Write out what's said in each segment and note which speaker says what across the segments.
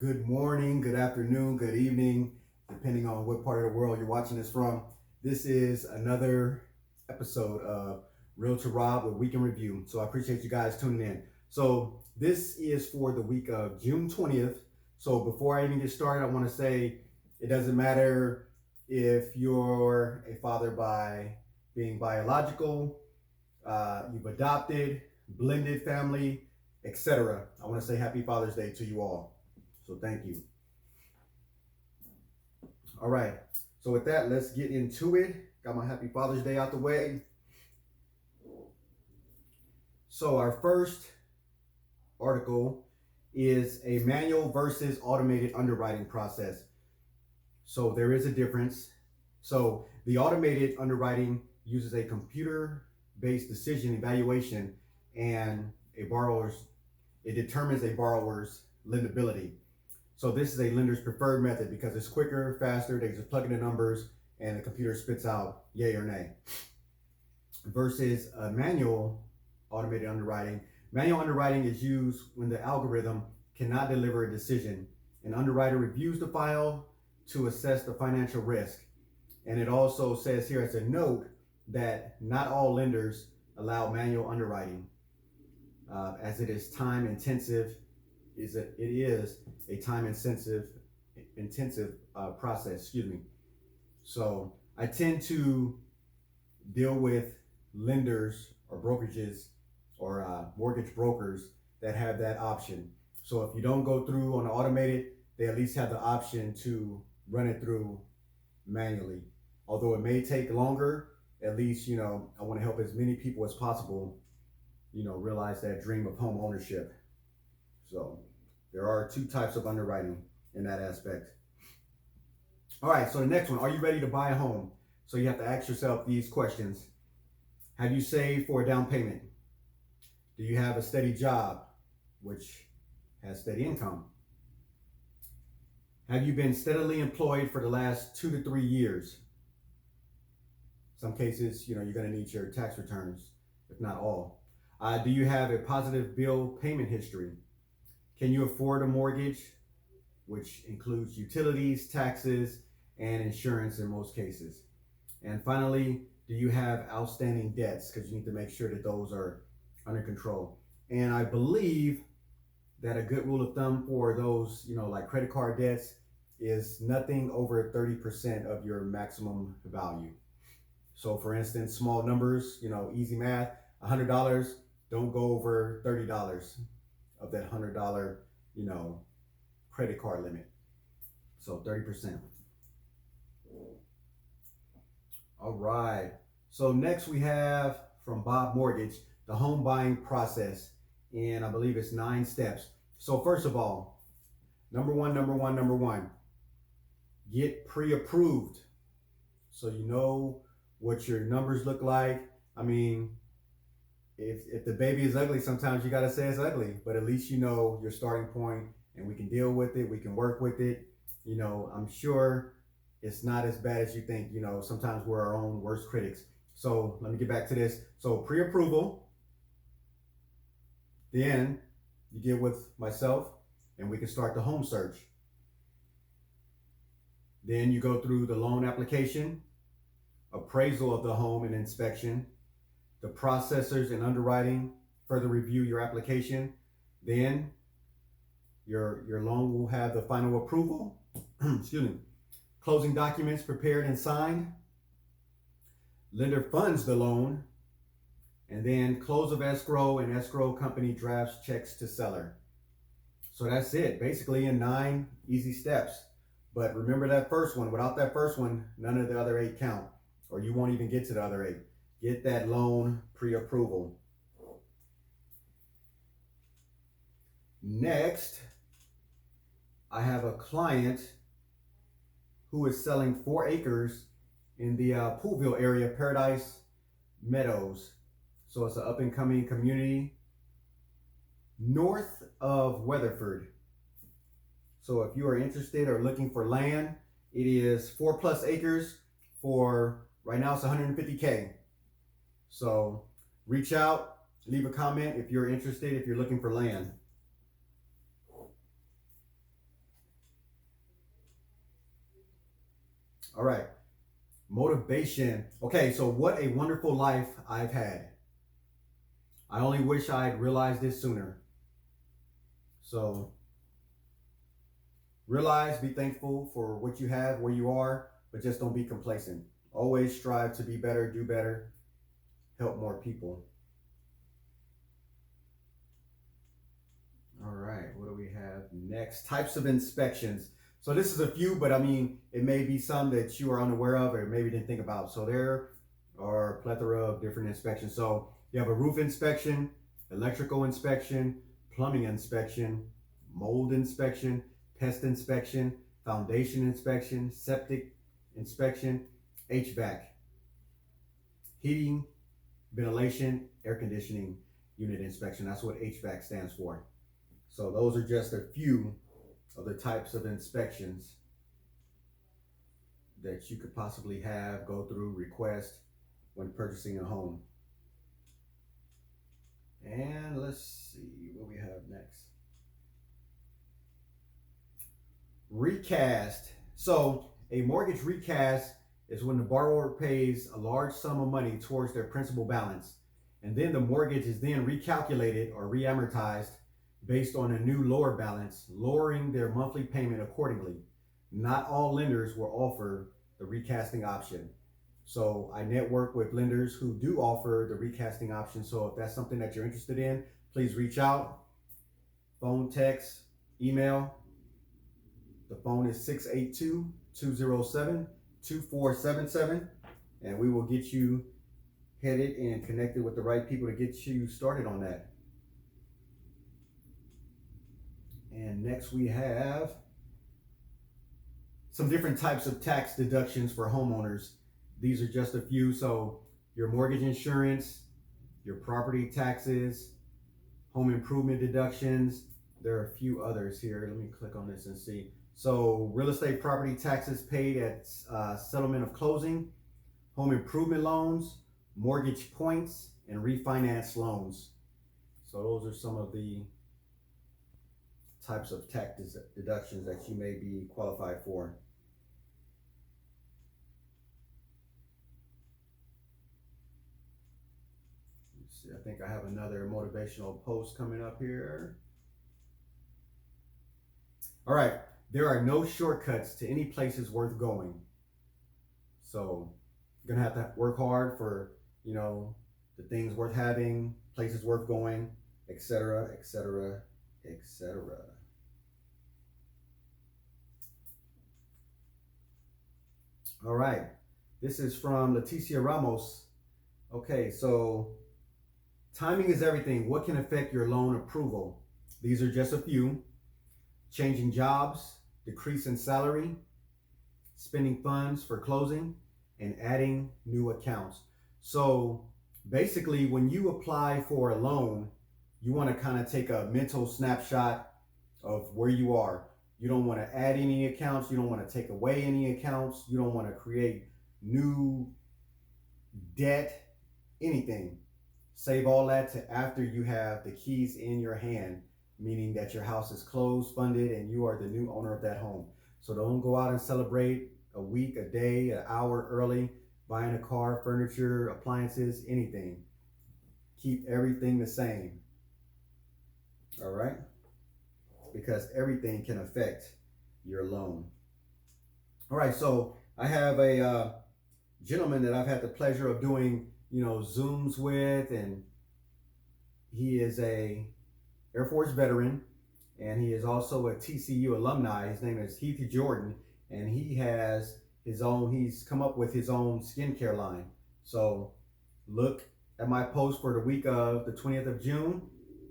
Speaker 1: Good morning, good afternoon, good evening, depending on what part of the world you're watching this from. This is another episode of Realtor Rob with Week in Review. So I appreciate you guys tuning in. So this is for the week of June 20th. So before I even get started, I want to say it doesn't matter if you're a father by being biological, you've adopted, blended family, etc. I want to say Happy Father's Day to you all. So thank you. All right. So with that, let's get into it. Got my Happy Father's Day out the way. So our first article is a manual versus automated underwriting process. So there is a difference. So the automated underwriting uses a computer-based decision evaluation and it determines a borrower's lendability. So this is a lender's preferred method because it's quicker, faster. They just plug in the numbers and the computer spits out yay or nay. Versus a manual automated underwriting. Manual underwriting is used when the algorithm cannot deliver a decision. An underwriter reviews the file to assess the financial risk. And it also says here as a note that not all lenders allow manual underwriting as it is time intensive. It is a time intensive process. Excuse me. So I tend to deal with lenders or brokerages or mortgage brokers that have that option. So if you don't go through on the automated, they at least have the option to run it through manually. Although it may take longer, at least I want to help as many people as possible. Realize that dream of home ownership. So there are two types of underwriting in that aspect. All right, so the next one, are you ready to buy a home? So you have to ask yourself these questions. Have you saved for a down payment? Do you have a steady job, which has steady income? Have you been steadily employed for the last 2 to 3 years? Some cases, you're going to need your tax returns, if not all. Do you have a positive bill payment history? Can you afford a mortgage, which includes utilities, taxes, and insurance in most cases? And finally, do you have outstanding debts? Because you need to make sure that those are under control. And I believe that a good rule of thumb for those, like credit card debts is nothing over 30% of your maximum value. So for instance, small numbers, easy math, $100, don't go over $30 of that $100, credit card limit. So 30%. All right. So next we have from Bob Mortgage, the home buying process. And I believe it's 9 steps. So first of all, number one, get pre-approved. So you know what your numbers look like. I mean, if the baby is ugly, sometimes you got to say it's ugly, but at least you know your starting point and we can deal with it. We can work with it. I'm sure it's not as bad as you think. Sometimes we're our own worst critics. So let me get back to this. So pre-approval, then you get with myself and we can start the home search. Then you go through the loan application, appraisal of the home and inspection, the processors and underwriting further review your application. Then your loan will have the final approval. Excuse me. Closing documents prepared and signed. Lender funds the loan. And then close of escrow and escrow company drafts checks to seller. So that's it, basically in 9 easy steps. But remember that first one. Without that first one, none of the other 8 count, or you won't even get to the other 8. Get that loan pre-approval. Next, I have a client who is selling 4 acres in the Poolville area, Paradise Meadows. So it's an up and coming community north of Weatherford. So if you are interested or looking for land, it is 4+ acres for right now it's $150K. So reach out, leave a comment if you're interested, if you're looking for land. All right. Motivation. Okay, so what a wonderful life I've had. I only wish I had realized this sooner. So realize, be thankful for what you have, where you are, but just don't be complacent. Always strive to be better, do better, help more people. All right, what do we have next? Types of inspections. So this is a few, but I mean, it may be some that you are unaware of or maybe didn't think about. So there are a plethora of different inspections. So you have a roof inspection, electrical inspection, plumbing inspection, mold inspection, pest inspection, foundation inspection, septic inspection, HVAC, heating, ventilation, air conditioning unit inspection. That's what HVAC stands for. So those are just a few of the types of inspections that you could possibly have, go through, request when purchasing a home. And let's see what we have next. Recast. So a mortgage recast is when the borrower pays a large sum of money towards their principal balance, and then the mortgage is then recalculated or reamortized based on a new lower balance, lowering their monthly payment accordingly. Not all lenders will offer the recasting option. So I network with lenders who do offer the recasting option. So if that's something that you're interested in, please reach out. Phone, text, email. The phone is 682-207-2477, and we will get you headed and connected with the right people to get you started on that. And next we have some different types of tax deductions for homeowners. These are just a few. So your mortgage insurance, your property taxes, home improvement deductions. There are a few others here. Let me click on this and see. So real estate property taxes paid at settlement of closing, home improvement loans, mortgage points, and refinance loans. So those are some of the types of tax deductions that you may be qualified for. Let's see, I think I have another motivational post coming up here. All right, there are no shortcuts to any places worth going. So you're gonna have to work hard for, the things worth having, places worth going, etc., etc., etc. All right, this is from Leticia Ramos. Okay, so timing is everything. What can affect your loan approval? These are just a few. Changing jobs, decrease in salary, spending funds for closing, and adding new accounts. So basically, when you apply for a loan, you want to kind of take a mental snapshot of where you are. You don't want to add any accounts. You don't want to take away any accounts. You don't want to create new debt, anything. Save all that to after you have the keys in your hand, meaning that your house is closed, funded, and you are the new owner of that home. So don't go out and celebrate a week, a day, an hour early, buying a car, furniture, appliances, anything. Keep everything the same. All right? Because everything can affect your loan. All right, so I have a gentleman that I've had the pleasure of doing, Zooms with, and he is a Air Force veteran, and he is also a TCU alumni. His name is Heath Jordan, and he's come up with his own skincare line. So look at my post for the week of the 20th of June,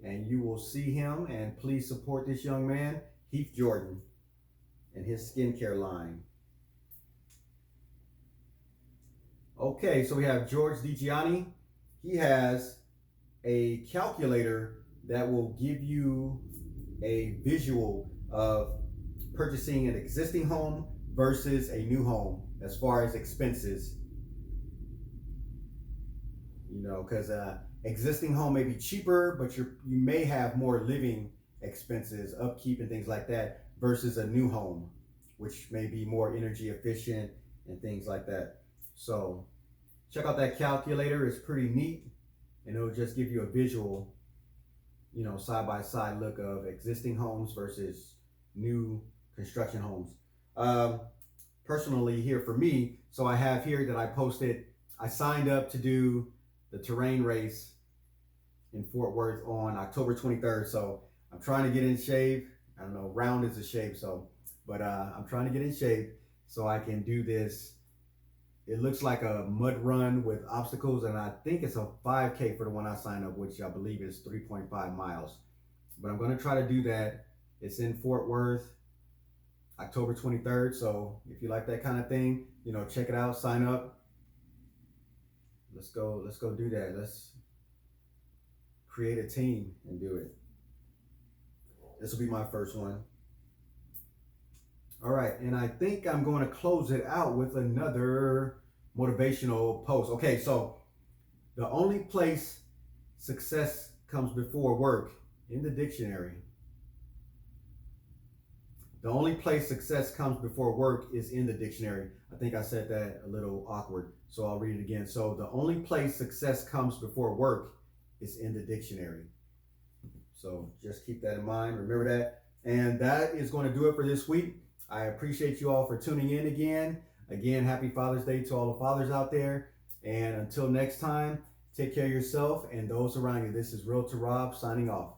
Speaker 1: and you will see him, and please support this young man, Heath Jordan, and his skincare line. Okay, so we have George DiGianni. He has a calculator that will give you a visual of purchasing an existing home versus a new home as far as expenses. Because existing home may be cheaper, but you may have more living expenses, upkeep and things like that, versus a new home, which may be more energy efficient and things like that. So check out that calculator. It's pretty neat, and it'll just give you a visual, side by side look of existing homes versus new construction homes. Personally, here for me, so I have here that I signed up to do the terrain race in Fort Worth on October 23rd. So I'm trying to get in shape. I don't know, round is a shape, but I'm trying to get in shape so I can do this. It looks like a mud run with obstacles, and I think it's a 5K for the one I signed up, which I believe is 3.5 miles. But I'm going to try to do that. It's in Fort Worth, October 23rd. So if you like that kind of thing, check it out, sign up. Let's go do that. Let's create a team and do it. This will be my first one. All right, and I think I'm going to close it out with another motivational post. Okay, so the only place success comes before work in the dictionary. The only place success comes before work is in the dictionary. I think I said that a little awkward, so I'll read it again. So the only place success comes before work is in the dictionary. So just keep that in mind. Remember that. And that is going to do it for this week. I appreciate you all for tuning in again. Again, happy Father's Day to all the fathers out there. And until next time, take care of yourself and those around you. This is Realtor Rob signing off.